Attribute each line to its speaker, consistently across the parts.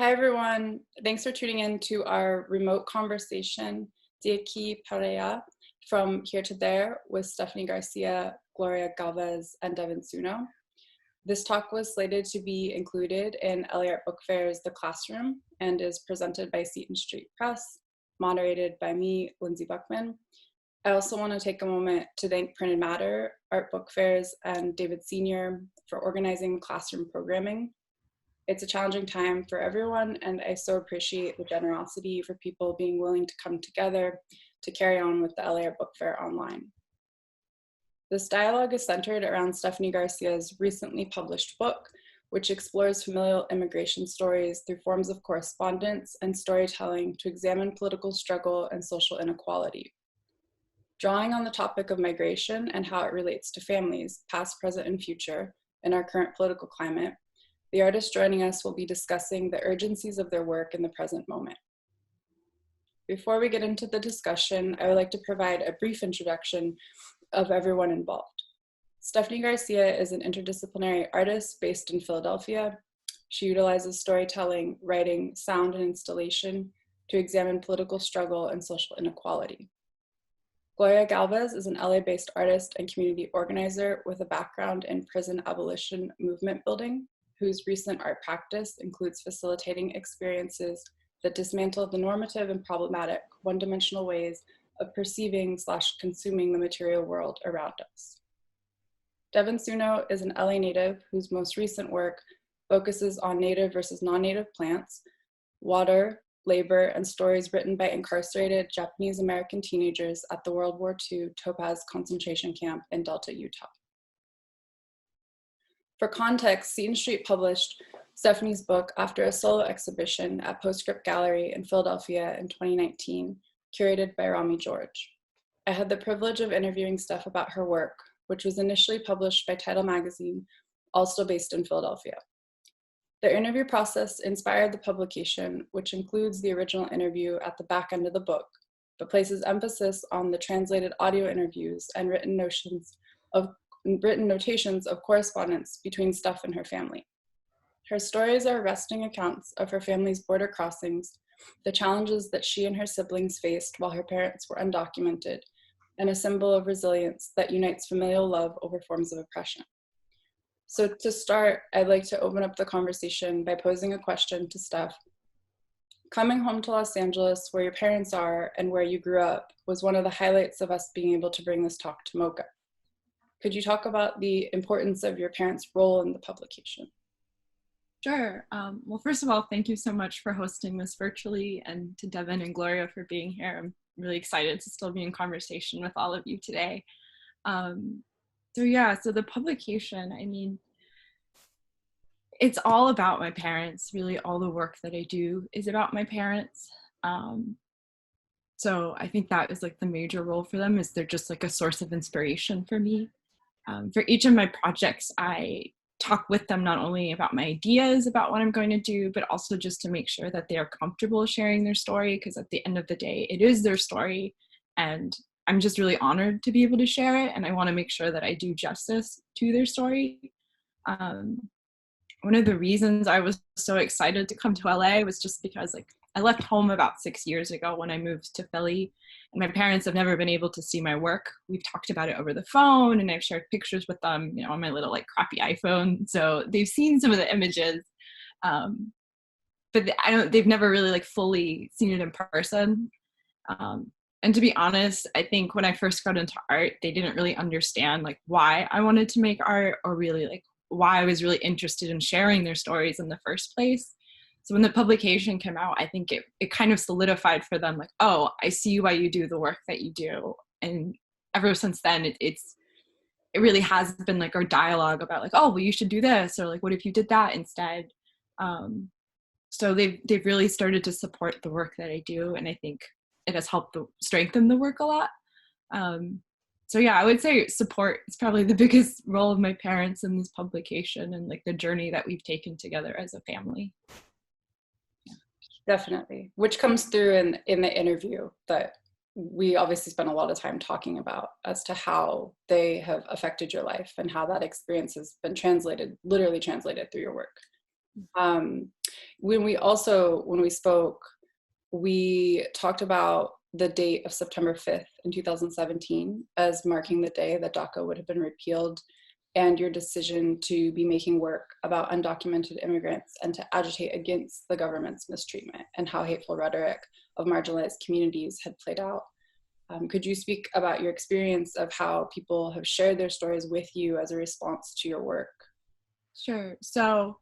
Speaker 1: Hi, everyone. Thanks for tuning in to our remote conversation, Aquí Para Allá, from here to there with Stephanie García, Gloria, Galvez, and Devon Tsuno. This talk was slated to be included in LA Art Book Fair's The Classroom and is presented by Seaton Street Press, moderated by me, Lindsay Buchman. I also want to take a moment to thank Printed Matter, Art Book Fairs, and David Sr. for organizing classroom programming. It's a challenging time for everyone, and I so appreciate the generosity for people being willing to come together to carry on with the LA Art Book Fair online. This dialogue is centered around Stephanie García's recently published book, which explores familial immigration stories through forms of correspondence and storytelling to examine political struggle and social inequality. Drawing on the topic of migration and how it relates to families, past, present, and future, in our current political climate, the artist joining us will be discussing the urgencies of their work in the present moment. Before we get into the discussion, I would like to provide a brief introduction of everyone involved. Stephanie García is an interdisciplinary artist based in Philadelphia. She utilizes storytelling, writing, sound, and installation to examine political struggle and social inequality. Gloria Galvez is an LA-based artist and community organizer with a background in prison abolition movement building, whose recent art practice includes facilitating experiences that dismantle the normative and problematic one-dimensional ways of perceiving/consuming the material world around us. Devon Tsuno is an LA native whose most recent work focuses on native versus non-native plants, water, labor, and stories written by incarcerated Japanese American teenagers at the World War II Topaz concentration camp in Delta, Utah. For context, Seaton Street published Stephanie's book after a solo exhibition at Postscript Gallery in Philadelphia in 2019, curated by Rami George. I had the privilege of interviewing Steph about her work, which was initially published by Title magazine, also based in Philadelphia. The interview process inspired the publication, which includes the original interview at the back end of the book, but places emphasis on the translated audio interviews and written notations of correspondence between Steph and her family. Her stories are arresting accounts of her family's border crossings, the challenges that she and her siblings faced while her parents were undocumented, and a symbol of resilience that unites familial love over forms of oppression. So to start, I'd like to open up the conversation by posing a question to Steph. Coming home to Los Angeles, where your parents are and where you grew up, was one of the highlights of us being able to bring this talk to MoCA. Could you talk about the importance of your parents' role in the publication?
Speaker 2: Sure. Well, first of all, thank you so much for hosting this virtually, and to Devon and Gloria for being here. I'm really excited to still be in conversation with all of you today. So the publication, I mean, it's all about my parents. Really, all the work that I do is about my parents. So I think that is like the major role for them, is they're just like a source of inspiration for me. For each of my projects, I talk with them not only about my ideas about what I'm going to do, but also just to make sure that they are comfortable sharing their story, because at the end of the day, it is their story, and I'm just really honored to be able to share it, and I want to make sure that I do justice to their story. One of the reasons I was so excited to come to LA was just because I left home about 6 years ago when I moved to Philly, and my parents have never been able to see my work. We've talked about it over the phone, and I've shared pictures with them, on my little crappy iPhone. So they've seen some of the images, but they've never really fully seen it in person. And to be honest, I think when I first got into art, they didn't really understand why I wanted to make art, or really why I was really interested in sharing their stories in the first place. So when the publication came out, I think it kind of solidified for them, oh, I see why you do the work that you do. And ever since then, it really has been our dialogue about oh, well, you should do this, or what if you did that instead? So they've really started to support the work that I do, and I think it has helped strengthen the work a lot. So yeah, I would say support is probably the biggest role of my parents in this publication, and the journey that we've taken together as a family.
Speaker 1: Definitely, which comes through in the interview that we obviously spent a lot of time talking about, as to how they have affected your life and how that experience has been literally translated through your work. When we spoke, we talked about the date of September 5th in 2017 as marking the day that DACA would have been repealed, and your decision to be making work about undocumented immigrants and to agitate against the government's mistreatment and how hateful rhetoric of marginalized communities had played out. Could you speak about your experience of how people have shared their stories with you as a response to your work?
Speaker 2: Sure. So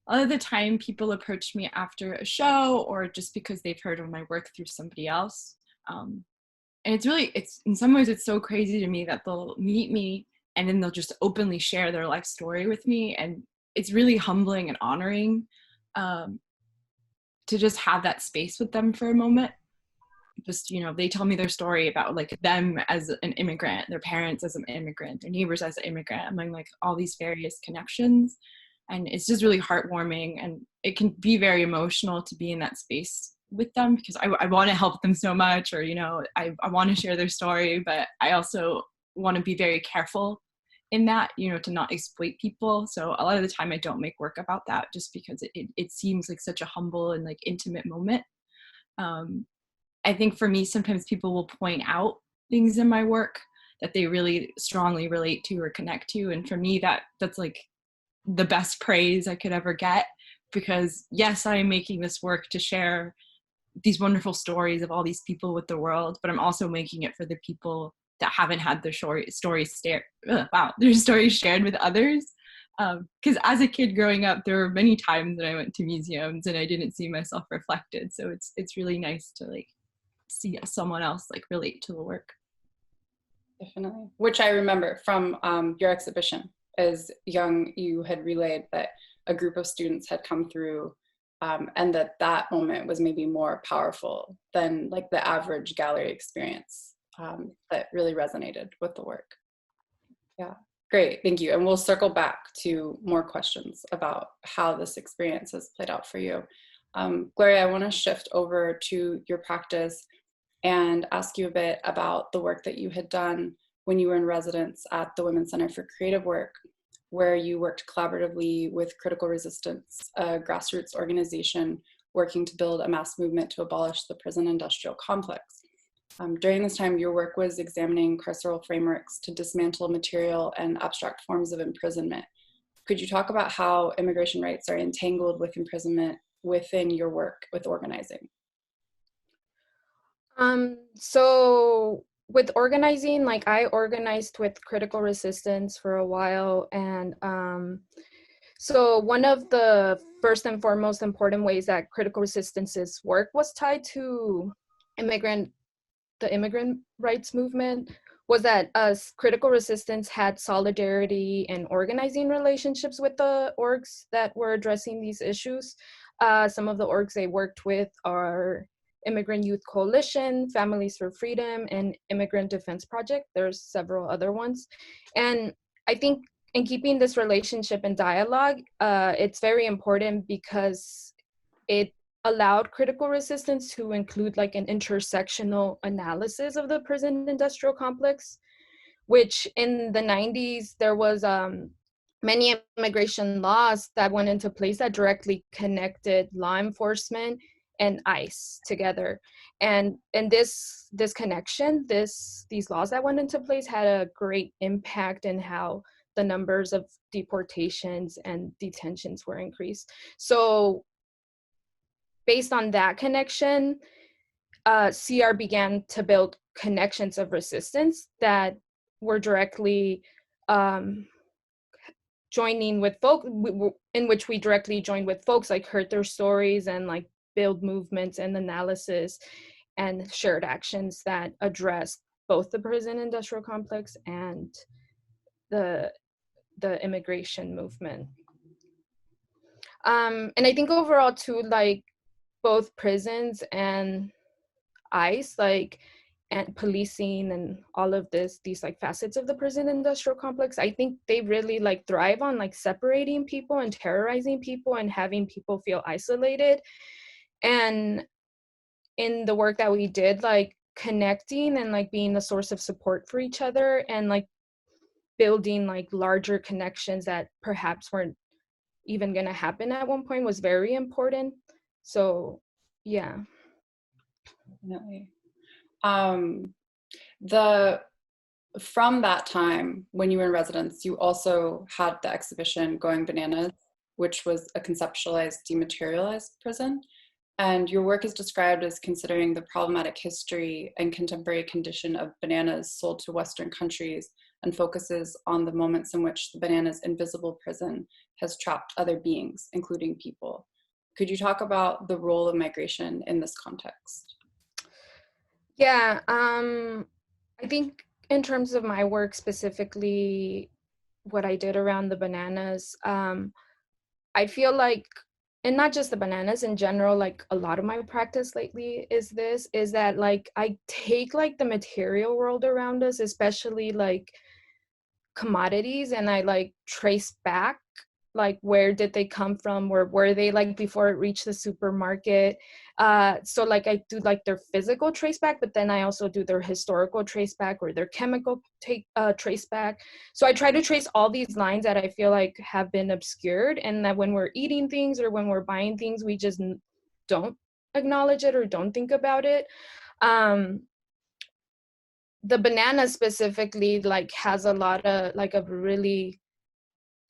Speaker 2: a lot of the time people approach me after a show or just because they've heard of my work through somebody else. And it's in some ways, it's so crazy to me that they'll meet me and then they'll just openly share their life story with me. And it's really humbling and honoring to just have that space with them for a moment. Just, they tell me their story about like them as an immigrant, their parents as an immigrant, their neighbors as an immigrant, among like all these various connections. And it's just really heartwarming, and it can be very emotional to be in that space with them because I want to help them so much, or, I want to share their story, but I also want to be very careful in that, to not exploit people. So a lot of the time I don't make work about that just because it seems like such a humble and like intimate moment. I think for me, sometimes people will point out things in my work that they really strongly relate to or connect to. And for me, that's like the best praise I could ever get, because yes, I am making this work to share these wonderful stories of all these people with the world, but I'm also making it for the people that haven't had their stories shared with others. Because as a kid growing up, there were many times that I went to museums and I didn't see myself reflected. So it's really nice to like see someone else like relate to the work.
Speaker 1: Definitely, which I remember from your exhibition. As young, you had relayed that a group of students had come through, and that moment was maybe more powerful than like the average gallery experience, that really resonated with the work. Yeah, great, thank you. And we'll circle back to more questions about how this experience has played out for you. Gloria, I want to shift over to your practice and ask you a bit about the work that you had done when you were in residence at the Women's Center for Creative Work, where you worked collaboratively with Critical Resistance, a grassroots organization working to build a mass movement to abolish the prison industrial complex. During this time, your work was examining carceral frameworks to dismantle material and abstract forms of imprisonment. Could you talk about how immigration rights are entangled with imprisonment within your work with organizing?
Speaker 3: So with organizing, like I organized with Critical Resistance for a while, and so one of the first and foremost important ways that Critical Resistance's work was tied to the immigrant rights movement was that Critical Resistance had solidarity and organizing relationships with the orgs that were addressing these issues. Some of the orgs they worked with are Immigrant Youth Coalition, Families for Freedom, and Immigrant Defense Project. There's several other ones. And I think in keeping this relationship and dialogue, it's very important because it allowed Critical Resistance to include like an intersectional analysis of the prison industrial complex, which in the 90s, there was many immigration laws that went into place that directly connected law enforcement and ICE together. And this connection, these laws that went into place had a great impact in how the numbers of deportations and detentions were increased. So based on that connection, CR began to build connections of resistance that were directly joining with folks, in which we directly joined with folks, like heard their stories and like build movements and analysis and shared actions that address both the prison industrial complex and the immigration movement. And I think overall too, like both prisons and ICE, like, and policing and all of these like facets of the prison industrial complex, I think they really like thrive on like separating people and terrorizing people and having people feel isolated. And in the work that we did, like connecting and like being a source of support for each other and like building like larger connections that perhaps weren't even gonna happen at one point was very important. So yeah.
Speaker 1: Definitely. From that time when you were in residence, you also had the exhibition Going Bananas, which was a conceptualized, dematerialized prison. And your work is described as considering the problematic history and contemporary condition of bananas sold to Western countries, and focuses on the moments in which the banana's invisible prison has trapped other beings, including people. Could you talk about the role of migration in this context?
Speaker 3: Yeah, I think in terms of my work specifically, what I did around the bananas, I feel like, and not just the bananas in general, like a lot of my practice lately is that like I take like the material world around us, especially like commodities, and I like trace back like where did they come from, where were they like before it reached the supermarket. So like I do like their physical trace back, but then I also do their historical trace back or their chemical trace back. So I try to trace all these lines that I feel like have been obscured, and that when we're eating things or when we're buying things, we just don't acknowledge it or don't think about it. The banana specifically like has a lot of like a really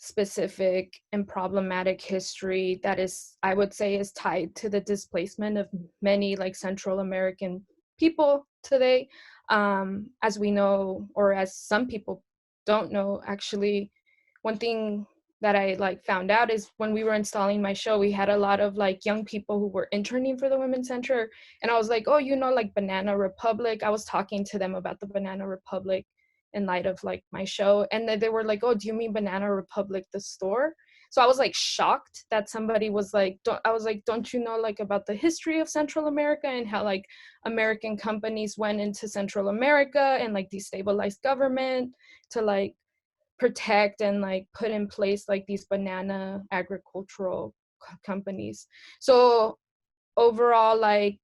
Speaker 3: specific and problematic history that is, I would say, is tied to the displacement of many like Central American people today. As we know, or as some people don't know, actually, one thing that I like found out is when we were installing my show, we had a lot of like young people who were interning for the Women's Center. And I was like, oh, you know, like Banana Republic. I was talking to them about the Banana Republic in light of like my show, and then they were like, oh, do you mean Banana Republic the store? So I was like shocked that somebody was like, don't you know like about the history of Central America and how like American companies went into Central America and like destabilized government to like protect and like put in place like these banana agricultural companies. So overall, like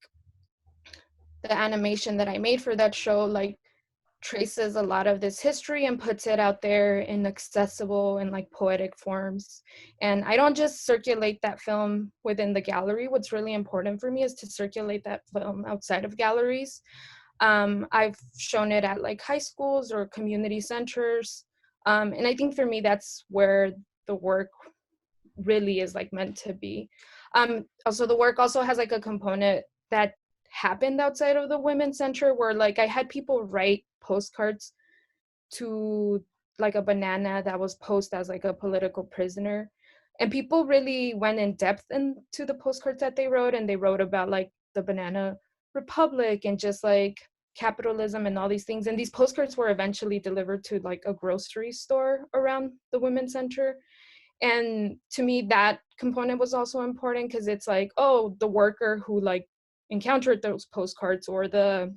Speaker 3: the animation that I made for that show like traces a lot of this history and puts it out there in accessible and like poetic forms. And I don't just circulate that film within the gallery. What's really important for me is to circulate that film outside of galleries. I've shown it at like high schools or community centers. And I think for me, that's where the work really is like meant to be. Also, the work also has like a component that happened outside of the Women's Center where like I had people write postcards to like a banana that was posed as like a political prisoner, and people really went in depth into the postcards that they wrote, and they wrote about like the Banana Republic and just like capitalism and all these things. And these postcards were eventually delivered to like a grocery store around the Women's Center. And to me, that component was also important because it's like, oh, the worker who like encountered those postcards or the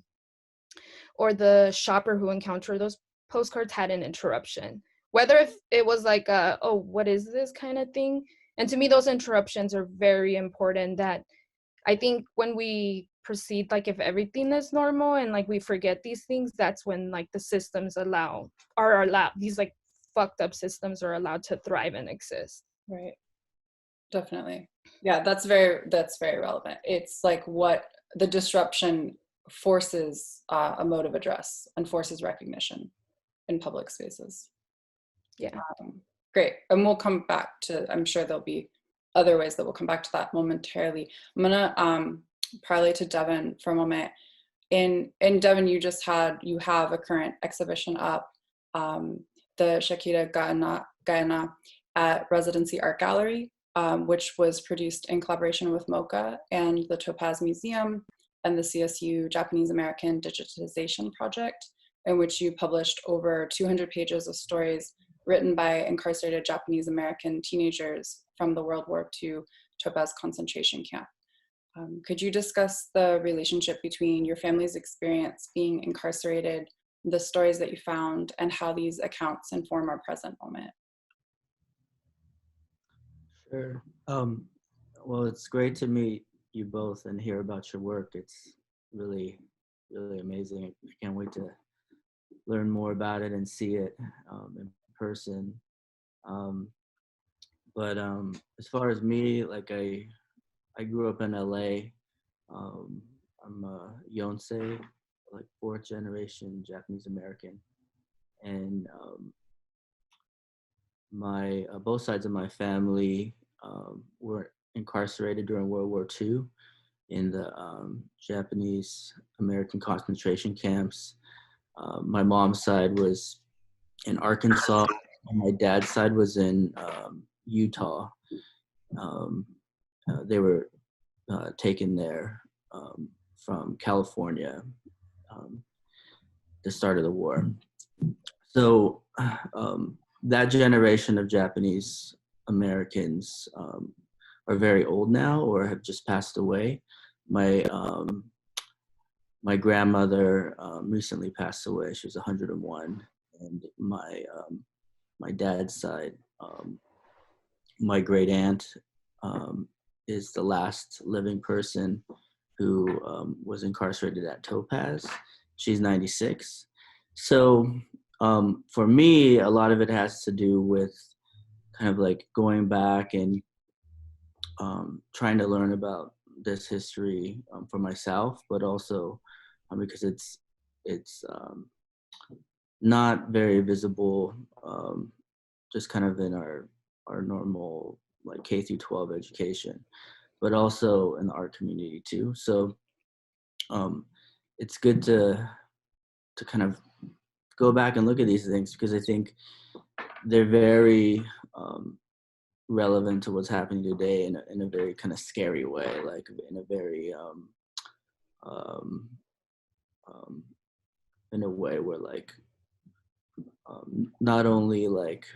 Speaker 3: shopper who encountered those postcards had an interruption, whether if it was like a, oh, what is this kind of thing. And to me, those interruptions are very important. That I think when we proceed like if everything is normal and like we forget these things, that's when like the systems are allowed, these like fucked up systems are allowed to thrive and exist.
Speaker 1: Right. Definitely. Yeah, that's very relevant. It's like what the disruption forces a mode of address and forces recognition in public spaces.
Speaker 3: Yeah.
Speaker 1: Great. And we'll come back to, I'm sure there'll be other ways that we'll come back to that momentarily. I'm gonna parlay to Devon for a moment. In Devon, you have a current exhibition up, the Shakira Guyana at Residency Art Gallery, which was produced in collaboration with MoCA and the Topaz Museum and the CSU Japanese American Digitization Project, in which you published over 200 pages of stories written by incarcerated Japanese American teenagers from the World War II Topaz concentration camp. Could you discuss the relationship between your family's experience being incarcerated, the stories that you found, and how these accounts inform our present moment?
Speaker 4: Sure. Well, it's great to meet you both and hear about your work. It's really, really amazing. I can't wait to learn more about it and see it in person. But as far as me, like I grew up in LA. I'm a Yonsei, like fourth generation Japanese American, and my both sides of my family were incarcerated during World War II in the Japanese American concentration camps. My mom's side was in Arkansas, and my dad's side was in Utah. They were taken there from California, the start of the war. So that generation of Japanese Americans are very old now or have just passed away. My grandmother recently passed away. She was 101, and my dad's side, my great aunt is the last living person who was incarcerated at Topaz. She's 96. So for me, a lot of it has to do with kind of like going back and trying to learn about this history for myself, but also because it's not very visible, just kind of in our normal like K through 12 education, but also in the art community too. So it's good to kind of go back and look at these things because I think they're very relevant to what's happening today in a very kind of scary way, like in a very in a way where like not only like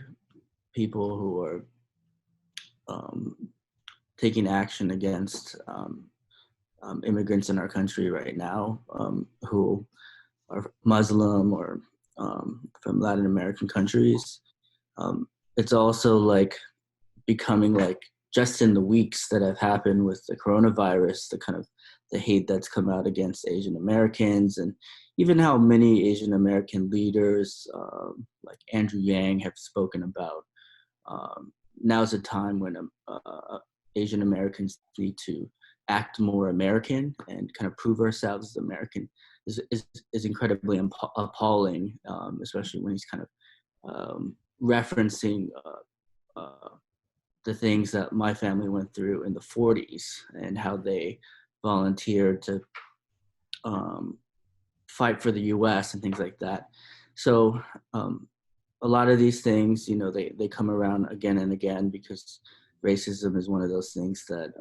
Speaker 4: people who are taking action against immigrants in our country right now who are Muslim or from Latin American countries. It's also like becoming like just in the weeks that have happened with the coronavirus, the kind of the hate that's come out against Asian Americans, and even how many Asian American leaders like Andrew Yang have spoken about. Now's a time when Asian Americans need to act more American and kind of prove ourselves as American is incredibly appalling, especially when he's kind of referencing the things that my family went through in the 40s and how they volunteered to fight for the US and things like that. So a lot of these things, you know, they come around again and again because racism is one of those things that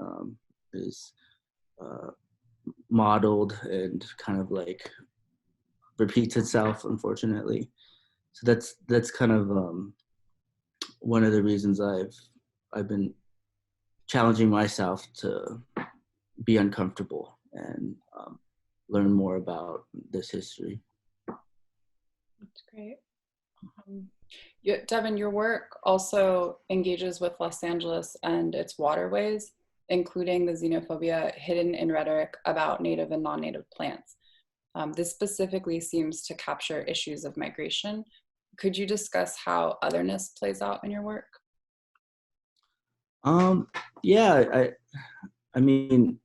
Speaker 4: is modeled and kind of like repeats itself, unfortunately. So that's kind of one of the reasons I've been challenging myself to be uncomfortable and learn more about this history.
Speaker 1: That's great. Devon, your work also engages with Los Angeles and its waterways, including the xenophobia hidden in rhetoric about native and non-native plants. This specifically seems to capture issues of migration. Could you discuss how otherness plays out in your work?
Speaker 4: Yeah, I mean,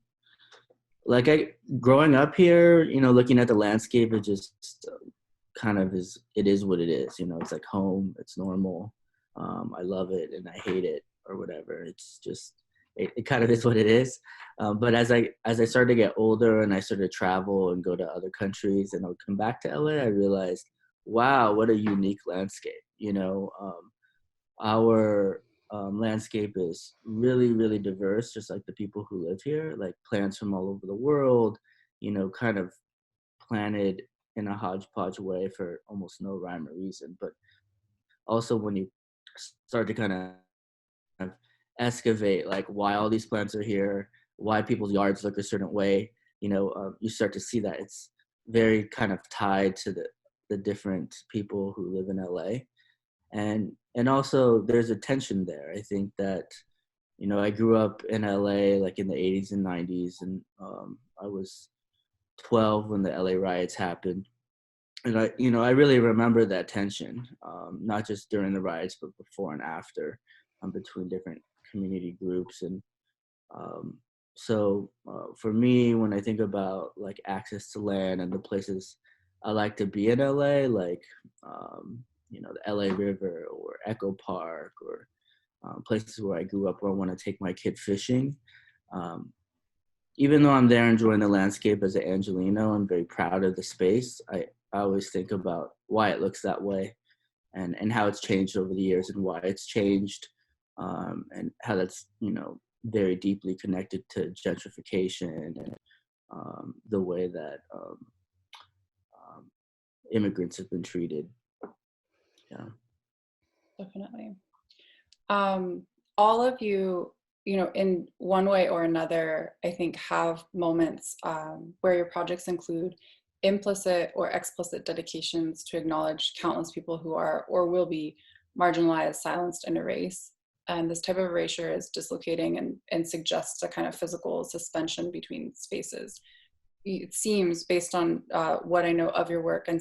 Speaker 4: like growing up here, you know, looking at the landscape, it just kind of it is what it is. You know, it's like home, it's normal. I love it and I hate it or whatever. It's just, it kind of is what it is. But as I started to get older and I started to travel and go to other countries and I would come back to LA, I realized, wow, what a unique landscape. You know, our landscape is really, really diverse, just like the people who live here, like plants from all over the world, you know, kind of planted in a hodgepodge way for almost no rhyme or reason. But also when you start to kind of excavate like why all these plants are here, why people's yards look a certain way, you know, you start to see that it's very kind of tied to the different people who live in LA. And also there's a tension there. I think that, you know, I grew up in LA like in the 80s and 90s, and I was 12 when the LA riots happened. And I really remember that tension, not just during the riots, but before and after. between different community groups. And so for me, when I think about like access to land and the places I like to be in LA, like you know, the LA River or Echo Park, or places where I grew up where I want to take my kid fishing. Even though I'm there enjoying the landscape as an Angelino, I'm very proud of the space. I always think about why it looks that way, and how it's changed over the years, and why it's changed, and how that's, you know, very deeply connected to gentrification and the way that immigrants have been treated. Yeah,
Speaker 1: Definitely. All of you, you know, in one way or another, I think have moments where your projects include implicit or explicit dedications to acknowledge countless people who are or will be marginalized, silenced, and erased. And this type of erasure is dislocating and suggests a kind of physical suspension between spaces. It seems, based on what I know of your work, and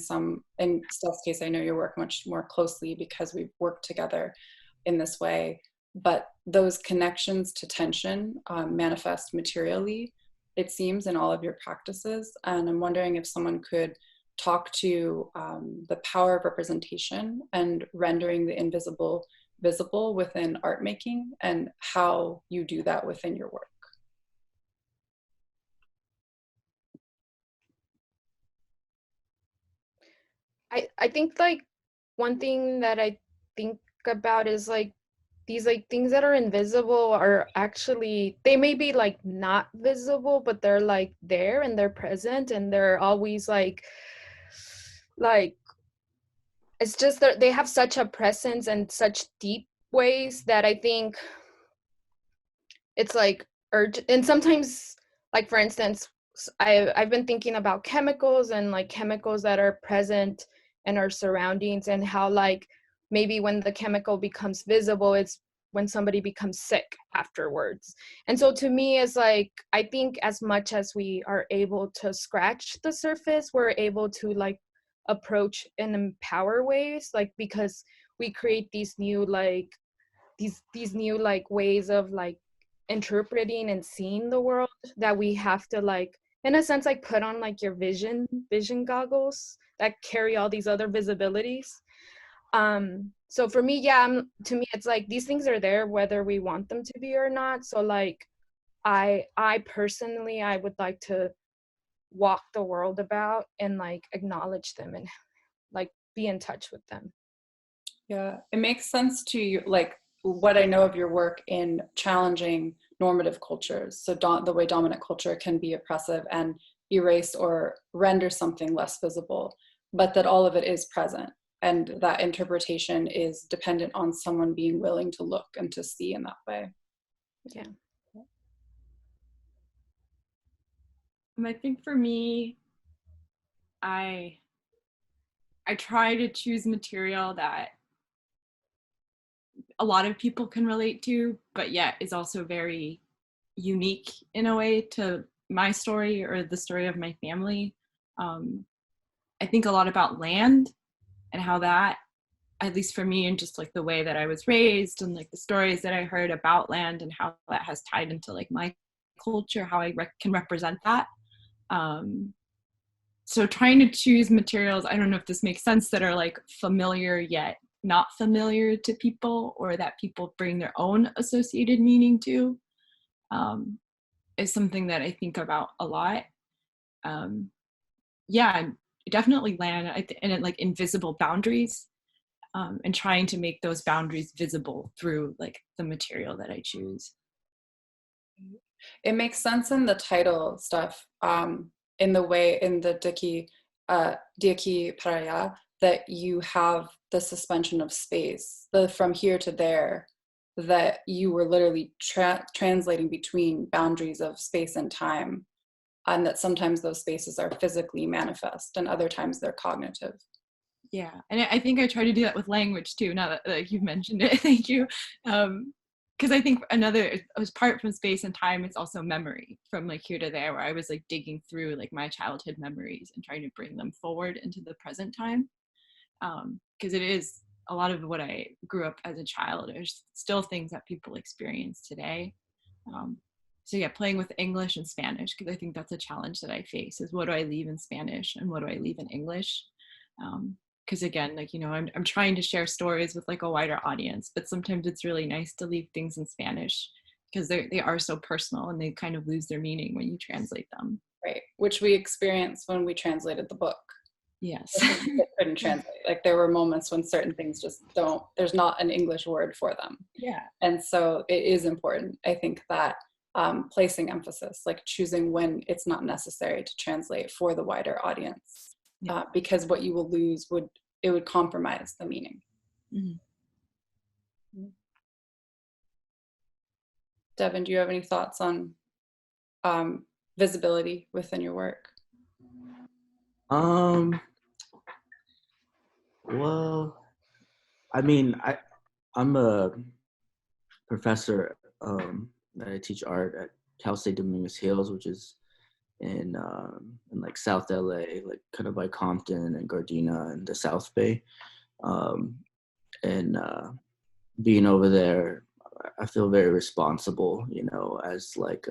Speaker 1: in Steph's case, I know your work much more closely because we've worked together in this way, but those connections to tension manifest materially, it seems, in all of your practices. And I'm wondering if someone could talk to the power of representation and rendering the invisible visible within art making, and how you do that within your work.
Speaker 3: I think like one thing that I think about is like these like things that are invisible are actually, they may be like not visible, but they're like there and they're present, and they're always like it's just that they have such a presence and such deep ways that I think it's like urgent. And sometimes, like for instance, I've been thinking about chemicals and like chemicals that are present in our surroundings, and how like maybe when the chemical becomes visible, it's when somebody becomes sick afterwards. And so to me, it's like, I think as much as we are able to scratch the surface, we're able to like approach and empower ways, like because we create these new like these new like ways of like interpreting and seeing the world, that we have to like, in a sense, like put on like your vision goggles that carry all these other visibilities. So for me, yeah, to me it's like these things are there whether we want them to be or not. So like I personally, I would like to walk the world about and like acknowledge them and like be in touch with them.
Speaker 1: Yeah, it makes sense to you, like what I know of your work in challenging normative cultures. So the way dominant culture can be oppressive and erase or render something less visible, but that all of it is present, and that interpretation is dependent on someone being willing to look and to see in that way.
Speaker 3: Yeah.
Speaker 2: I think for me, I try to choose material that a lot of people can relate to, but yet is also very unique in a way to my story or the story of my family. I think a lot about land and how that, at least for me, and just like the way that I was raised and like the stories that I heard about land and how that has tied into like my culture, how I can represent that. So trying to choose materials, I don't know if this makes sense, that are like familiar yet not familiar to people, or that people bring their own associated meaning to, is something that I think about a lot. Yeah, definitely land, and like invisible boundaries, and trying to make those boundaries visible through like the material that I choose.
Speaker 1: It makes sense in the title stuff, in the way in the Aquí Para Allá, that you have the suspension of space, the from here to there, that you were literally translating between boundaries of space and time, and that sometimes those spaces are physically manifest and other times they're cognitive.
Speaker 2: Yeah, and I think I try to do that with language too, now that like you've mentioned it. Thank you. Because I think apart from space and time, it's also memory, from like here to there, where I was like digging through like my childhood memories and trying to bring them forward into the present time. Because it is a lot of what I grew up as a child are still things that people experience today. So yeah, playing with English and Spanish, because I think that's a challenge that I face, is what do I leave in Spanish and what do I leave in English? Because again, like, you know, I'm trying to share stories with like a wider audience, but sometimes it's really nice to leave things in Spanish because they are so personal and they kind of lose their meaning when you translate them.
Speaker 1: Right, which we experienced when we translated the book.
Speaker 2: Yes.
Speaker 1: It couldn't translate. Like there were moments when certain things just there's not an English word for them.
Speaker 2: Yeah.
Speaker 1: And so it is important, I think, that placing emphasis, like choosing when it's not necessary to translate for the wider audience, because what you will lose would compromise the meaning. Mm-hmm. Devon, do you have any thoughts on visibility within your work?
Speaker 4: Well, I mean, I'm a professor that I teach art at Cal State Dominguez Hills, which is in like South LA, like kind of by Compton and Gardena and the South Bay. And being over there, I feel very responsible, you know, as like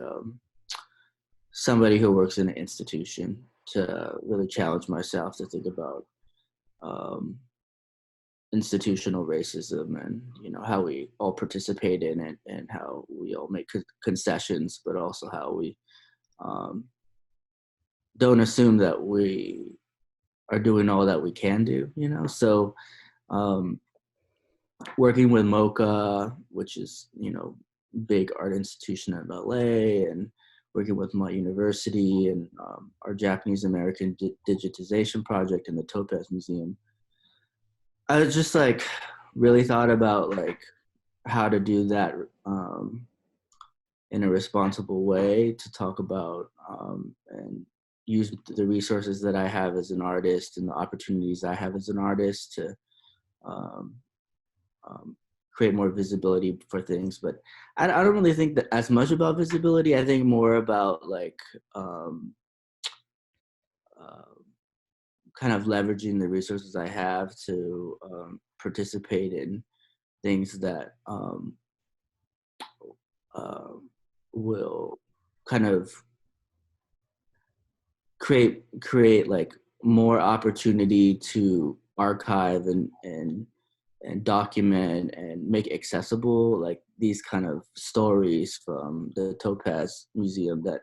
Speaker 4: somebody who works in an institution, to really challenge myself to think about institutional racism and, you know, how we all participate in it and how we all make concessions, but also how we don't assume that we are doing all that we can do, you know? So working with MoCA, which is, you know, big art institution in LA, and working with my university and our Japanese American digitization project in the Topaz Museum, I was just like really thought about like how to do that in a responsible way, to talk about and use the resources that I have as an artist and the opportunities I have as an artist to create more visibility for things. But I don't really think that as much about visibility. I think more about like kind of leveraging the resources I have to participate in things that will kind of create like more opportunity to archive and document and make accessible like these kind of stories from the Topaz Museum that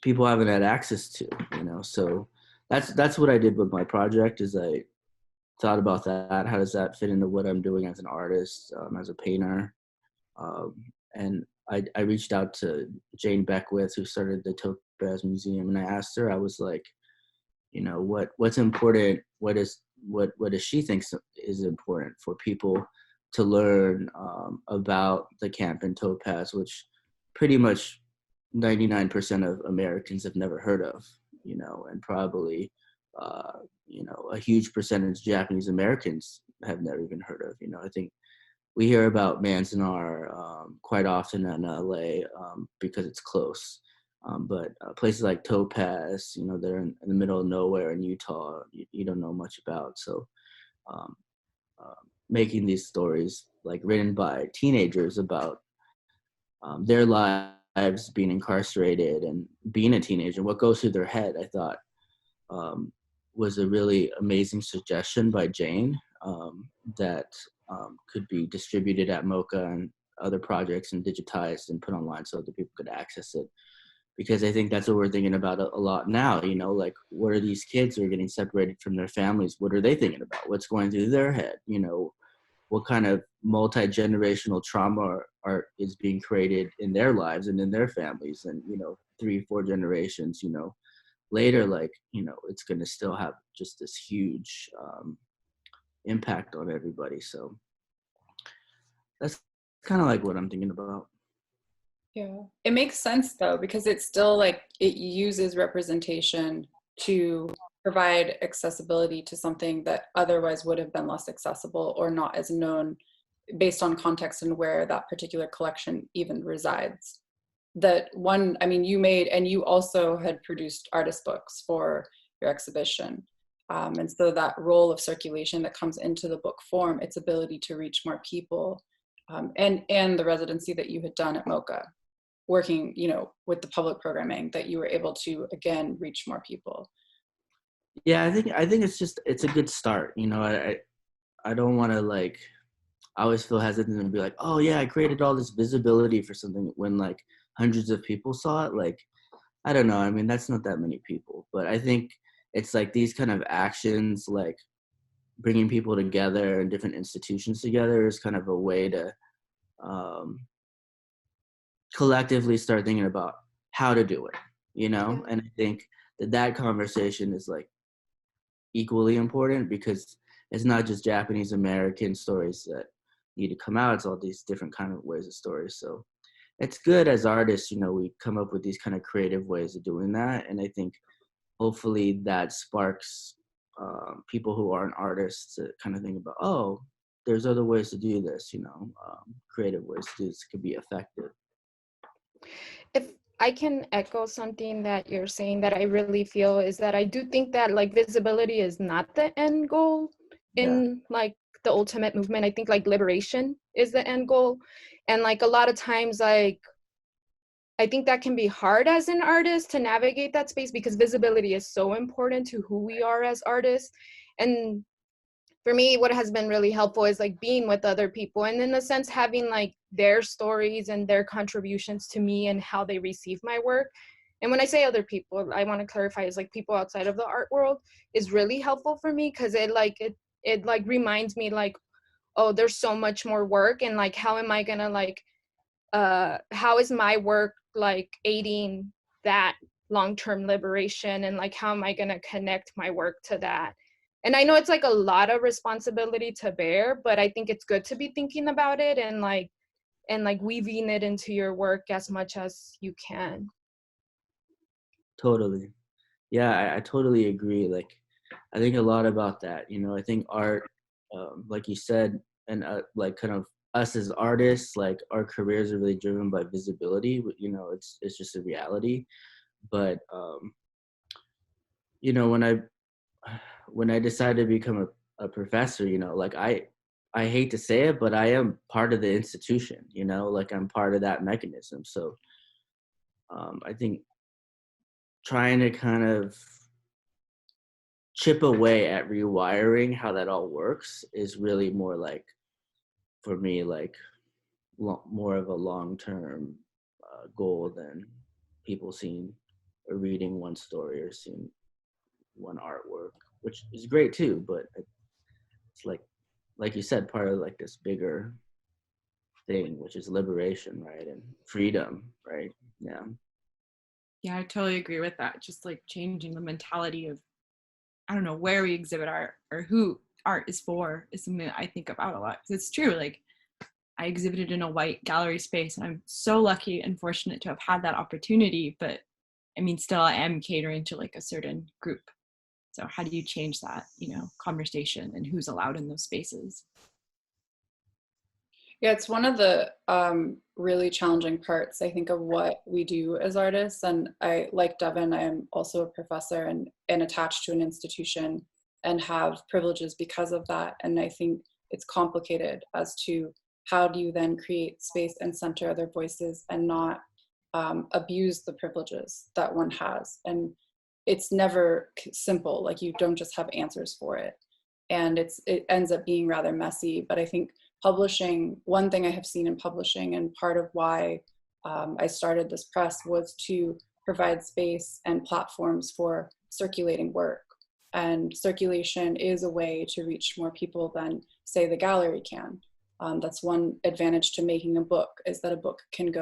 Speaker 4: people haven't had access to, you know. So that's what I did with my project, is I thought about that. How does that fit into what I'm doing as an artist, as a painter? And I reached out to Jane Beckwith, who started the Topaz Museum, and I asked her, I was like, you know, what's important? What does she think is important for people to learn about the camp in Topaz, which pretty much 99% of Americans have never heard of, you know, and probably, you know, a huge percentage of Japanese Americans have never even heard of, you know. I think we hear about Manzanar quite often in LA because it's close. But places like Topaz, you know, they're in the middle of nowhere in Utah, you don't know much about. So making these stories like written by teenagers about their lives being incarcerated and being a teenager, what goes through their head, I thought was a really amazing suggestion by Jane that could be distributed at MoCA and other projects and digitized and put online so that people could access it. Because I think that's what we're thinking about a lot now, you know, like what are these kids who are getting separated from their families? What are they thinking about? What's going through their head? You know, what kind of multi-generational trauma is being created in their lives and in their families, and, you know, 3-4 generations, you know, later, like, you know, it's going to still have just this huge impact on everybody. So that's kind of like what I'm thinking about.
Speaker 1: Yeah, it makes sense though, because it's still like it uses representation to provide accessibility to something that otherwise would have been less accessible or not as known based on context and where that particular collection even resides. That one, I mean, you made, and you also had produced artist books for your exhibition. And so that role of circulation that comes into the book form, its ability to reach more people, and the residency that you had done at MoCA, working, you know, with the public programming, that you were able to, again, reach more people.
Speaker 4: Yeah, I think it's a good start. You know, I don't want to, like, I always feel hesitant to be like, oh yeah, I created all this visibility for something when like hundreds of people saw it. Like, I don't know. I mean, that's not that many people, but I think it's like these kind of actions, like bringing people together and different institutions together, is kind of a way to collectively start thinking about how to do it, you know? And I think that conversation is like equally important, because it's not just Japanese American stories that need to come out. It's all these different kind of ways of stories. So it's good as artists, you know, we come up with these kind of creative ways of doing that. And I think hopefully that sparks people who aren't artists to kind of think about, oh, there's other ways to do this, you know, creative ways to do this could be effective.
Speaker 3: If I can echo something that you're saying, that I really feel is that I do think that like visibility is not the end goal in like the ultimate movement. I think like liberation is the end goal. And like a lot of times, like, I think that can be hard as an artist to navigate that space, because visibility is so important to who we are as artists. And for me, what has been really helpful is like being with other people, and in a sense having like their stories and their contributions to me and how they receive my work. And when I say other people, I want to clarify, is like people outside of the art world is really helpful for me, because it reminds me like, oh, there's so much more work, and like how am I gonna like how is my work like aiding that long-term liberation, and like how am I gonna connect my work to that. And I know it's like a lot of responsibility to bear, but I think it's good to be thinking about it and like weaving it into your work as much as you can.
Speaker 4: Totally. Yeah, I totally agree. Like, I think a lot about that. You know, I think art, like you said, and like kind of us as artists, like our careers are really driven by visibility. You know, it's just a reality. But you know, when I decided to become a professor, you know, like I hate to say it, but I am part of the institution. You know, like I'm part of that mechanism. So I think trying to kind of chip away at rewiring how that all works is really more like, for me, like more of a long-term goal than people seeing or reading one story or seeing one artwork, which is great too, but it's like you said, part of like this bigger thing, which is liberation, right? And freedom, right? Yeah.
Speaker 2: Yeah, I totally agree with that. Just like changing the mentality of, I don't know, where we exhibit art or who art is for is something that I think about a lot. Because it's true, like I exhibited in a white gallery space, and I'm so lucky and fortunate to have had that opportunity. But I mean, still I am catering to like a certain group. So how do you change that, you know, conversation and who's allowed in those spaces?
Speaker 1: Yeah, it's one of the really challenging parts, I think, of what we do as artists. And I, like Devon, I am also a professor and attached to an institution and have privileges because of that. And I think it's complicated as to how do you then create space and center other voices and not abuse the privileges that one has. And it's never simple, like you don't just have answers for it. And it ends up being rather messy. But I think publishing, one thing I have seen in publishing, and part of why I started this press, was to provide space and platforms for circulating work. And circulation is a way to reach more people than, say, the gallery can. That's one advantage to making a book, is that a book can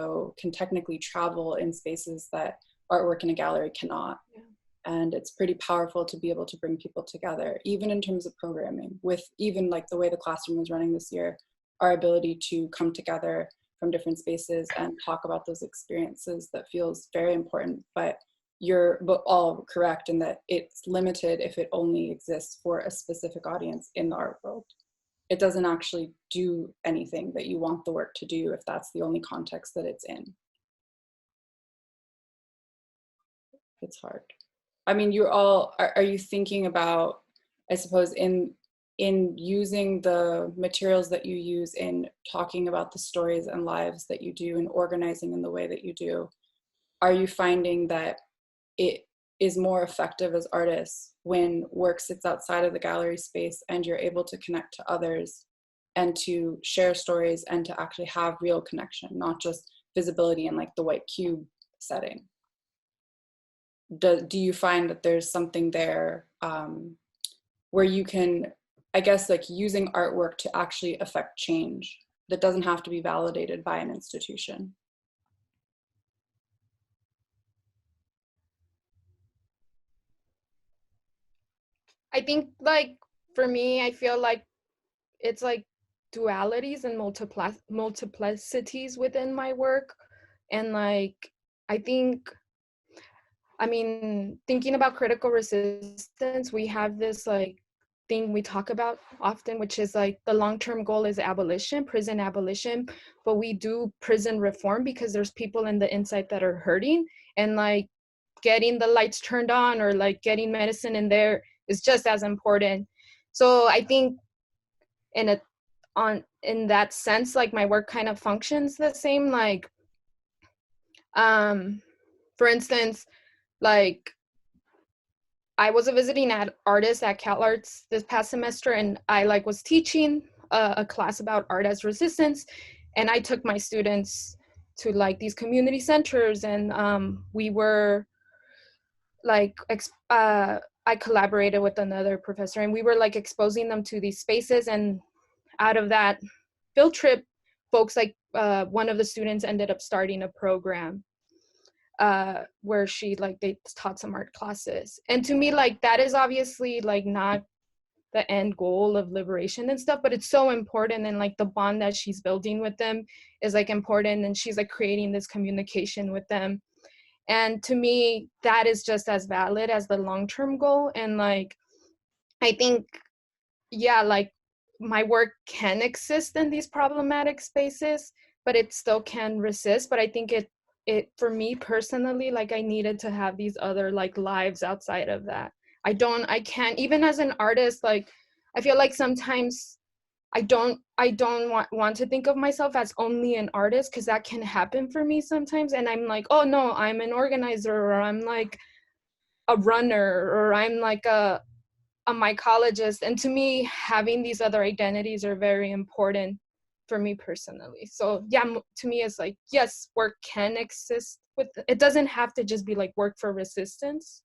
Speaker 1: technically travel in spaces that artwork in a gallery cannot. Yeah. And it's pretty powerful to be able to bring people together, even in terms of programming, with even like the way the classroom is running this year, our ability to come together from different spaces and talk about those experiences, that feels very important. But you're all correct in that it's limited if it only exists for a specific audience in the art world. It doesn't actually do anything that you want the work to do if that's the only context that it's in. It's hard. I mean, are you thinking about I suppose in using the materials that you use in talking about the stories and lives that you do and organizing in the way that you do, are you finding that it is more effective as artists when work sits outside of the gallery space and you're able to connect to others and to share stories and to actually have real connection, not just visibility in like the white cube setting? Do you find that there's something there where you can, I guess, like using artwork to actually affect change that doesn't have to be validated by an institution?
Speaker 3: I think like for me, I feel like it's like dualities and multiplicities within my work. And like, I think, I mean, thinking about critical resistance, we have this like thing we talk about often, which is like the long-term goal is abolition, prison abolition, but we do prison reform because there's people in the inside that are hurting, and like getting the lights turned on or like getting medicine in there is just as important. So I think in that sense, like my work kind of functions the same. Like, for instance, like I was a visiting artist at CalArts this past semester, and I like was teaching a class about art as resistance, and I took my students to like these community centers, and we were like I collaborated with another professor, and we were like exposing them to these spaces. And out of that field trip, folks like one of the students ended up starting a program where they taught some art classes. And to me, like that is obviously like not the end goal of liberation and stuff, but it's so important, and like the bond that she's building with them is like important, and she's like creating this communication with them. And to me, that is just as valid as the long-term goal. And like I think, yeah, like my work can exist in these problematic spaces, but it still can resist. But I think it for me personally, like I needed to have these other like lives outside of that. I can't, even as an artist, like I feel like sometimes I don't want to think of myself as only an artist, because that can happen for me sometimes. And I'm like, oh no, I'm an organizer, or I'm like a runner, or I'm like a mycologist. And to me, having these other identities are very important for me personally. So yeah, to me it's like, yes, work can exist with, it doesn't have to just be like work for resistance,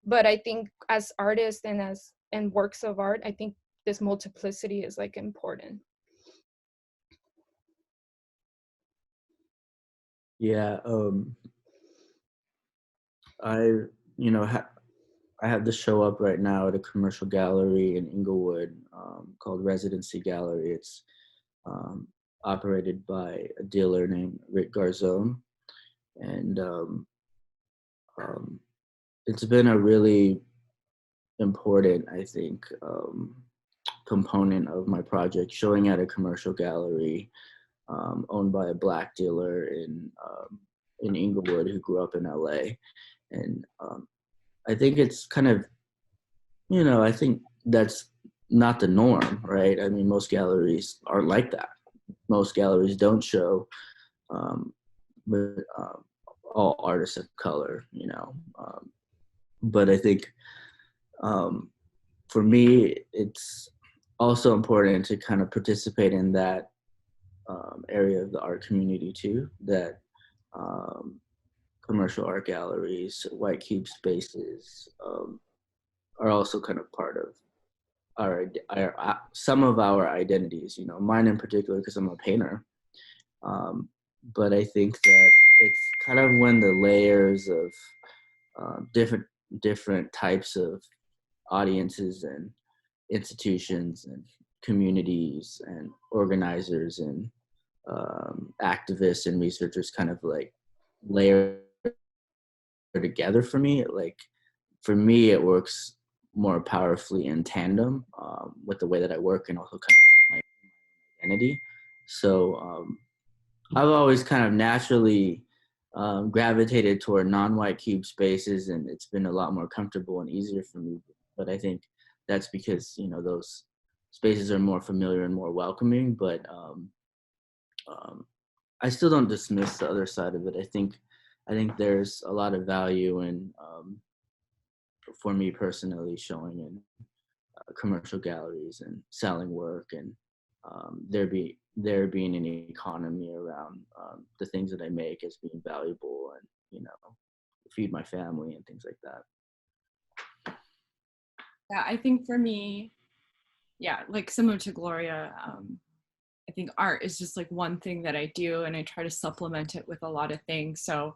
Speaker 3: but I think as artists and works of art, I think this multiplicity is like important.
Speaker 4: Yeah, I I have this show up right now at a commercial gallery in Inglewood called Residency Gallery. It's operated by a dealer named Rick Garzone, and it's been a really important, I think, component of my project, showing at a commercial gallery owned by a Black dealer in Inglewood who grew up in LA. And I think it's kind of, I think that's not the norm, right? I mean, most galleries aren't like that. Most galleries don't show all artists of color, but I think for me, it's also important to kind of participate in that area of the art community too, that commercial art galleries, white cube spaces are also kind of part of our some of our identities, mine in particular, because I'm a painter. But I think that it's kind of when the layers of different types of audiences and institutions and communities and organizers and activists and researchers kind of like layer together for me. For me, it works more powerfully in tandem with the way that I work, and also kind of my identity. So I've always kind of naturally gravitated toward non-white cube spaces, and it's been a lot more comfortable and easier for me. But I think that's because, you know, those spaces are more familiar and more welcoming, but I still don't dismiss the other side of it. I think there's a lot of value in, for me personally, showing in commercial galleries and selling work, and there being an economy around the things that I make as being valuable, and, you know, feed my family and things like that.
Speaker 2: Yeah, I think for me, yeah, like similar to Gloria, I think art is just like one thing that I do, and I try to supplement it with a lot of things. So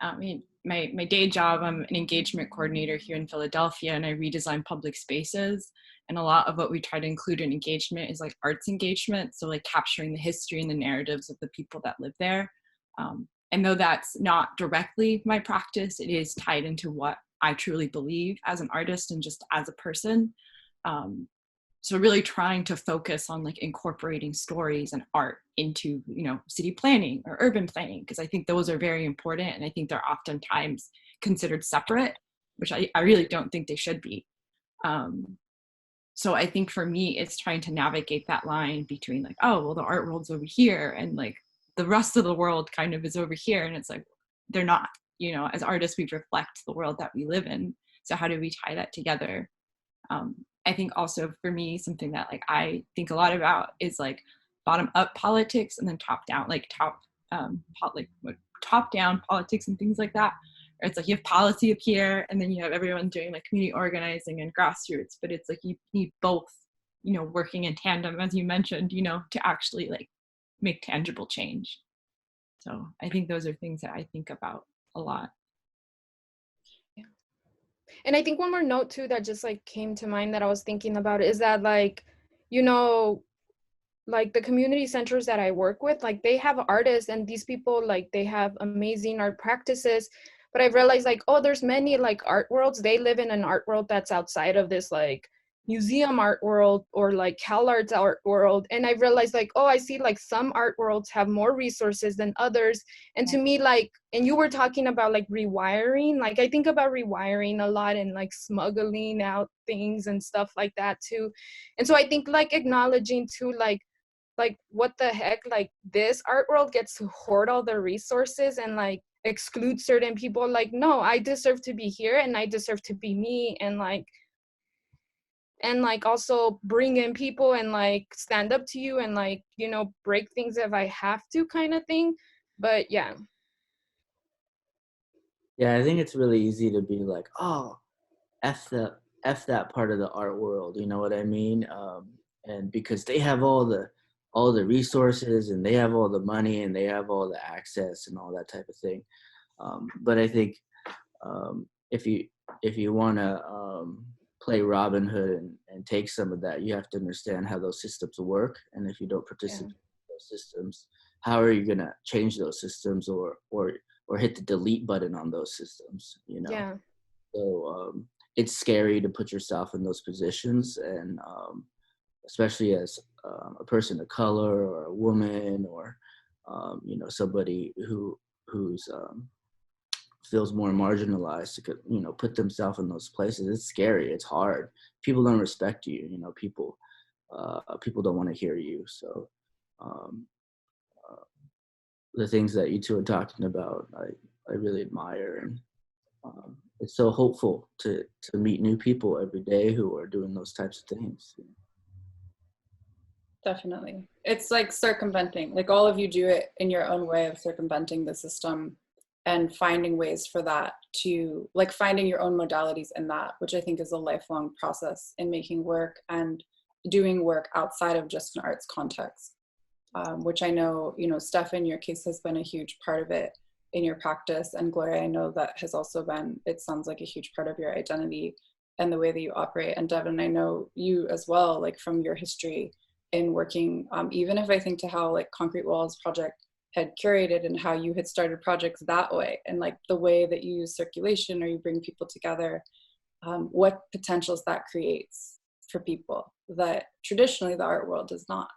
Speaker 2: I mean, my day job, I'm an engagement coordinator here in Philadelphia, and I redesign public spaces. And a lot of what we try to include in engagement is like arts engagement. So like capturing the history and the narratives of the people that live there. And though that's not directly my practice, it is tied into what I truly believe as an artist and just as a person. So really trying to focus on like incorporating stories and art into, you know, city planning or urban planning, because I think those are very important, and I think they're oftentimes considered separate, which I really don't think they should be. So I think for me, it's trying to navigate that line between like, oh, well, the art world's over here, and like the rest of the world kind of is over here, and it's like, they're not, you know, as artists, we reflect the world that we live in. So how do we tie that together? I think also for me, something that like I think a lot about is like bottom up politics, and then top down, like top down politics and things like that. Or it's like you have policy up here, and then you have everyone doing like community organizing and grassroots, but it's like you need both, you know, working in tandem, as you mentioned, you know, to actually like make tangible change. So I think those are things that I think about a lot.
Speaker 3: And I think one more note too that just like came to mind that I was thinking about is that, like, you know, like the community centers that I work with, like they have artists, and these people, like they have amazing art practices, but I've realized like, oh, there's many like art worlds. They live in an art world that's outside of this like museum art world or like CalArts art world. And I realized like, oh, I see like some art worlds have more resources than others. And to me, like, and you were talking about like rewiring, like I think about rewiring a lot and like smuggling out things and stuff like that too. And so I think like acknowledging too, like what the heck, like this art world gets to hoard all the resources and like exclude certain people. Like, no, I deserve to be here, and I deserve to be me, and like also bring in people and like stand up to you and like, you know, break things if I have to, kind of thing. But yeah,
Speaker 4: I think it's really easy to be like, oh, f that part of the art world, you know what I mean? And because they have all the resources, and they have all the money, and they have all the access and all that type of thing. But I think if you want to play Robin Hood and take some of that, you have to understand how those systems work. And if you don't participate in those systems, how are you going to change those systems or hit the delete button on those systems, you know?
Speaker 3: Yeah.
Speaker 4: So it's scary to put yourself in those positions, and especially as a person of color or a woman, or you know, somebody who's feels more marginalized to, you know, put themselves in those places. It's scary. It's hard. People don't respect you. You know, people don't want to hear you. So the things that you two are talking about, I really admire, and it's so hopeful to meet new people every day who are doing those types of things.
Speaker 1: Definitely. It's like circumventing, like all of you do it in your own way of circumventing the system and finding ways for that, to like finding your own modalities in that, which I think is a lifelong process in making work and doing work outside of just an arts context, which I know, you know, Steph, in your case has been a huge part of it in your practice, and Gloria, I know that has also been, it sounds like a huge part of your identity and the way that you operate. And Devon, I know you as well, like from your history in working, even if I think to how like Concrete Walls project had curated and how you had started projects that way, and like the way that you use circulation or you bring people together, what potentials that creates for people that traditionally the art world does not.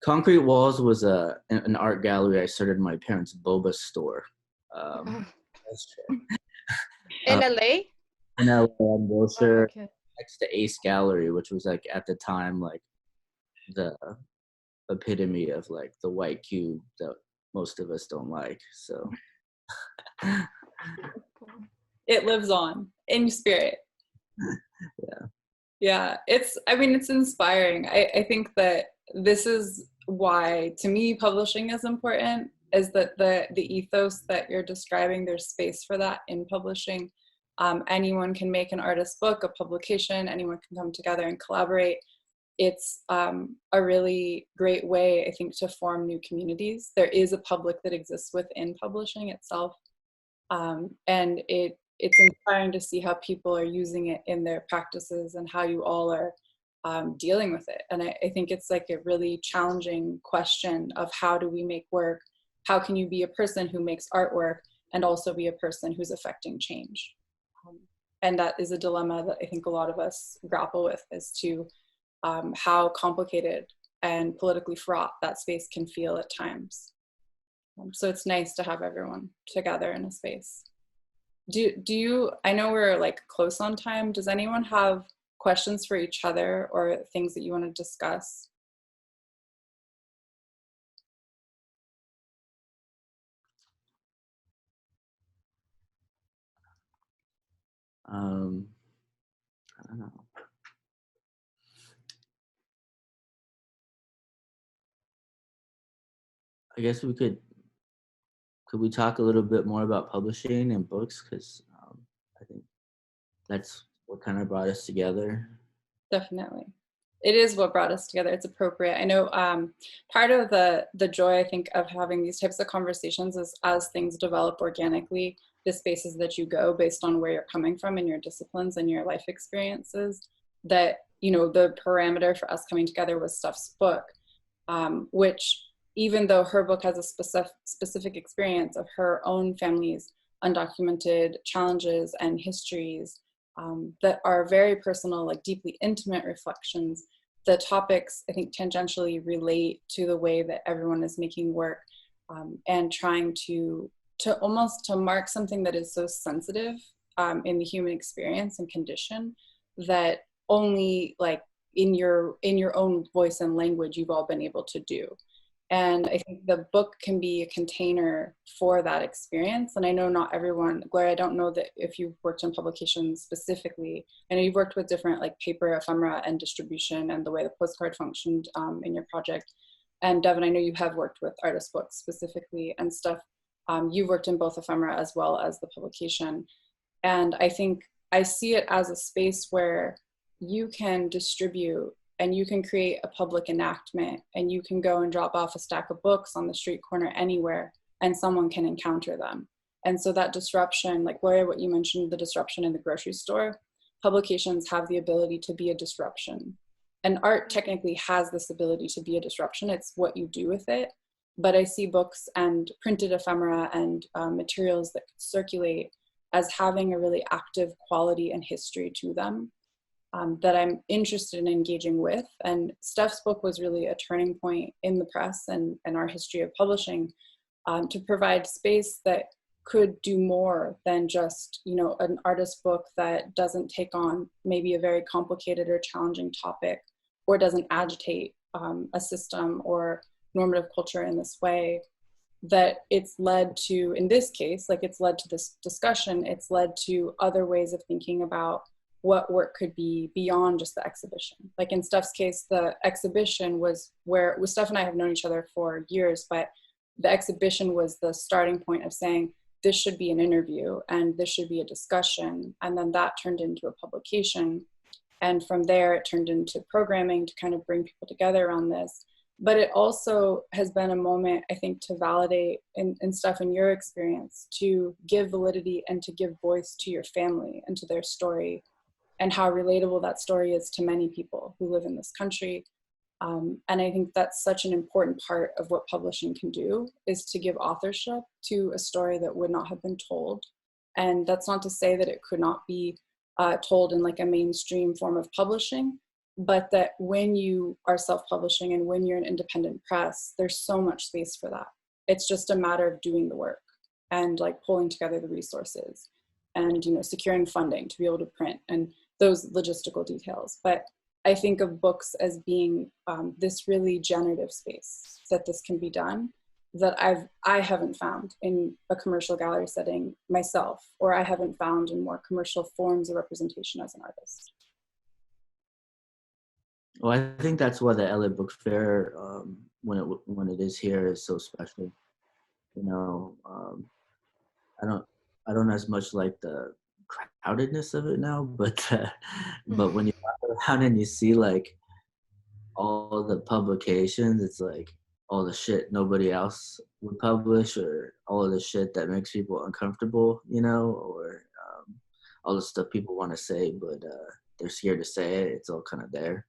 Speaker 4: Concrete Walls was an art gallery I started in my parents' boba store. That's true.
Speaker 3: In LA?
Speaker 4: In LA, in Wilshire.
Speaker 3: Oh, okay.
Speaker 4: next to Ace Gallery, which was like at the time like the epitome of like the white cube that most of us don't like. So
Speaker 1: it lives on in spirit. Yeah, it's inspiring. I think that this is why, to me, publishing is important, is that the ethos that you're describing, there's space for that in publishing. Anyone can make an artist book, a publication, anyone can come together and collaborate. It's a really great way, I think, to form new communities. There is a public that exists within publishing itself. And it's inspiring to see how people are using it in their practices and how you all are dealing with it. And I think it's like a really challenging question of how do we make work? How can you be a person who makes artwork and also be a person who's affecting change? And that is a dilemma that I think a lot of us grapple with, as to how complicated and politically fraught that space can feel at times. So it's nice to have everyone together in a space. Do you, I know we're like close on time. Does anyone have questions for each other or things that you want to discuss?
Speaker 4: I don't know. I guess could we talk a little bit more about publishing and books? Because I think that's what kind of brought us together.
Speaker 1: Definitely. It is what brought us together. It's appropriate. I know part of the joy, I think, of having these types of conversations is, as things develop organically, the spaces that you go based on where you're coming from and your disciplines and your life experiences, that, you know, the parameter for us coming together was Steph's book, which, even though her book has a specific experience of her own family's undocumented challenges and histories that are very personal, like deeply intimate reflections, the topics, I think, tangentially relate to the way that everyone is making work and trying to almost to mark something that is so sensitive in the human experience and condition, that only like in your own voice and language you've all been able to do. And I think the book can be a container for that experience. And I know not everyone, Gloria, I don't know that if you've worked in publications specifically. I know you've worked with different like paper, ephemera, and distribution, and the way the postcard functioned in your project. And Devon, I know you have worked with artist books specifically and stuff. You've worked in both ephemera as well as the publication. And I think I see it as a space where you can distribute and you can create a public enactment, and you can go and drop off a stack of books on the street corner anywhere, and someone can encounter them. And so that disruption, like Gloria, what you mentioned, the disruption in the grocery store, publications have the ability to be a disruption. And art technically has this ability to be a disruption. It's what you do with it. But I see books and printed ephemera and materials that could circulate as having a really active quality and history to them. That I'm interested in engaging with. And Steph's book was really a turning point in the press and our history of publishing to provide space that could do more than just, you know, an artist book that doesn't take on maybe a very complicated or challenging topic, or doesn't agitate a system or normative culture in this way. That it's led to, in this case, like it's led to this discussion, it's led to other ways of thinking about what work could be beyond just the exhibition. Like in Steph's case, the exhibition was where, Steph and I have known each other for years, but the exhibition was the starting point of saying, this should be an interview and this should be a discussion. And then that turned into a publication. And from there, it turned into programming to kind of bring people together around this. But it also has been a moment, I think, to validate, and Steph, in your experience, to give validity and to give voice to your family and to their story, and how relatable that story is to many people who live in this country. And I think that's such an important part of what publishing can do, is to give authorship to a story that would not have been told. And that's not to say that it could not be told in like a mainstream form of publishing, but that when you are self-publishing and when you're an independent press, there's so much space for that. It's just a matter of doing the work and like pulling together the resources and, you know, securing funding to be able to print. And those logistical details. But I think of books as being this really generative space that this can be done, that I haven't found in a commercial gallery setting myself, or I haven't found in more commercial forms of representation as an artist.
Speaker 4: Well, I think that's why the LA Book Fair, when it is here, is so special. You know, I don't as much like the crowdedness of it now, but when you walk around and you see like all the publications, it's like all the shit nobody else would publish, or all of the shit that makes people uncomfortable, you know, or all the stuff people want to say but they're scared to say it. It's all kind of there.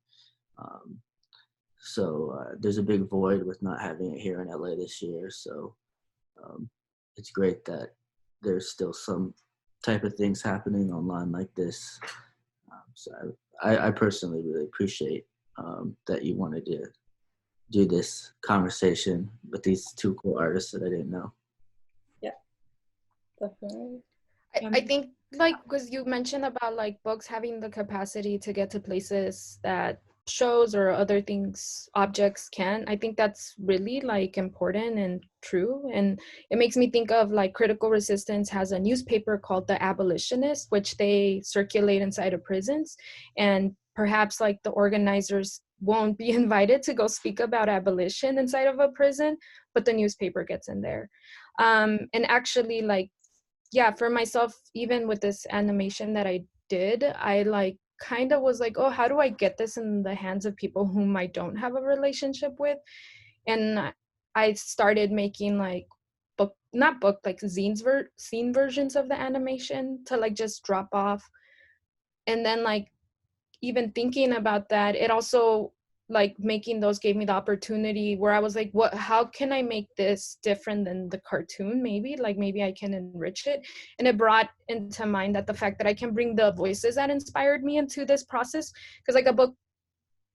Speaker 4: So there's a big void with not having it here in LA this year. So it's great that there's still some type of things happening online like this. So I personally really appreciate that you wanted to do this conversation with these two cool artists that I didn't know.
Speaker 1: Yeah, definitely.
Speaker 3: I think, like, because you mentioned about like books having the capacity to get to places that shows or other things, objects can. I think that's really like important and true. And it makes me think of like Critical Resistance has a newspaper called The Abolitionist, which they circulate inside of prisons. And perhaps like the organizers won't be invited to go speak about abolition inside of a prison, but the newspaper gets in there. And actually, like, yeah, for myself, even with this animation that I did, I like kind of was like, oh, how do I get this in the hands of people whom I don't have a relationship with? And I started making like zine versions of the animation to like just drop off. And then like even thinking about that, it also like making those gave me the opportunity where I was like, how can I make this different than the cartoon? Maybe I can enrich it. And it brought into mind that the fact that I can bring the voices that inspired me into this process, because like a book,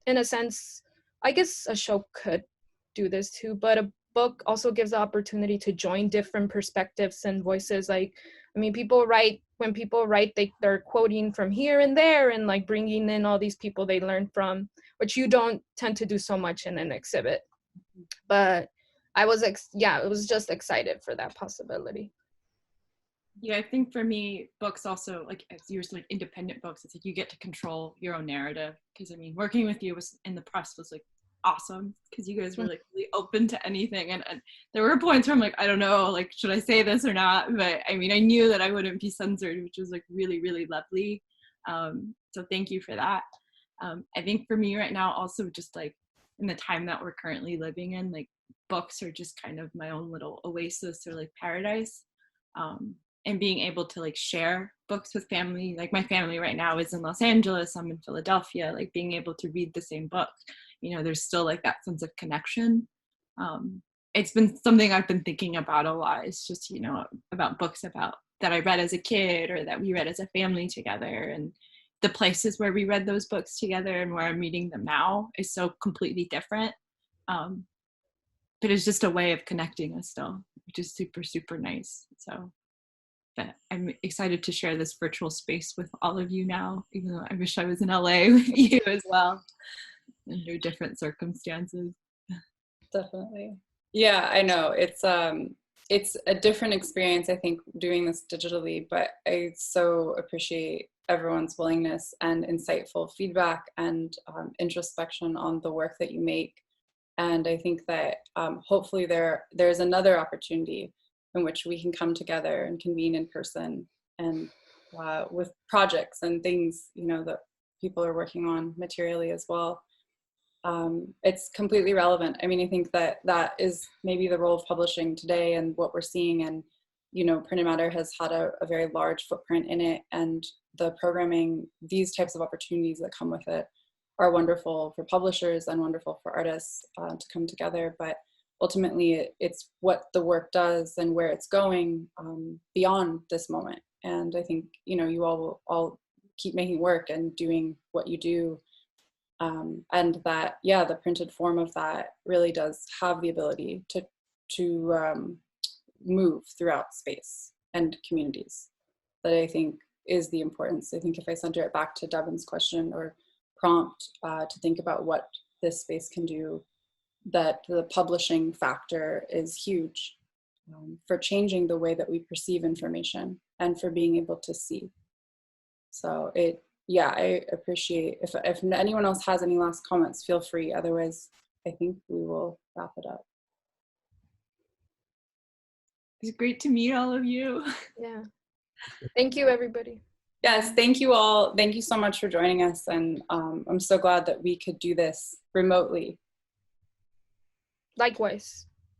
Speaker 3: in a sense, I guess a show could do this too, but a book also gives the opportunity to join different perspectives and voices. Like, I mean, when people write, they're quoting from here and there and like bringing in all these people they learned from, which you don't tend to do so much in an exhibit. But I was, it was just excited for that possibility.
Speaker 2: Yeah, I think for me, books also, like as you're like independent books, it's like you get to control your own narrative. Because I mean, working with you in the press was like awesome, because you guys were like really open to anything, and there were points where I'm like, I don't know, like should I say this or not? But I mean, I knew that I wouldn't be censored, which was like really, really lovely. So thank you for that. I think for me right now, also just like in the time that we're currently living in, like books are just kind of my own little oasis or like paradise. And being able to like share books with family, like my family right now is in Los Angeles, I'm in Philadelphia, like being able to read the same book, you know, there's still like that sense of connection. It's been something I've been thinking about a lot. It's just, you know, about books about that I read as a kid or that we read as a family together, and the places where we read those books together and where I'm reading them now is so completely different. But it's just a way of connecting us still, which is super, super nice. So but I'm excited to share this virtual space with all of you now, even though I wish I was in LA with you as well, under different circumstances.
Speaker 1: Definitely. Yeah, I know. It's a different experience, I think, doing this digitally, but I so appreciate everyone's willingness and insightful feedback and introspection on the work that you make. And I think that hopefully there's another opportunity in which we can come together and convene in person and with projects and things, you know, that people are working on materially as well. It's completely relevant. I mean, I think that is maybe the role of publishing today and what we're seeing. And, you know, printed matter has had a very large footprint in it, and the programming, these types of opportunities that come with it are wonderful for publishers and wonderful for artists to come together. But ultimately, it's what the work does and where it's going beyond this moment. And I think, you know, you all will all keep making work and doing what you do. And that, yeah, the printed form of that really does have the ability to move throughout space and communities. That I think is the importance. I think if I center it back to Devon's question or prompt to think about what this space can do, that the publishing factor is huge for changing the way that we perceive information and for being able to see. So I appreciate, if anyone else has any last comments, feel free. Otherwise, I think we will wrap it up.
Speaker 2: It's great to meet all of you.
Speaker 3: Yeah. Thank you, everybody.
Speaker 1: Yes, thank you all. Thank you so much for joining us. And I'm so glad that we could do this remotely.
Speaker 3: Likewise.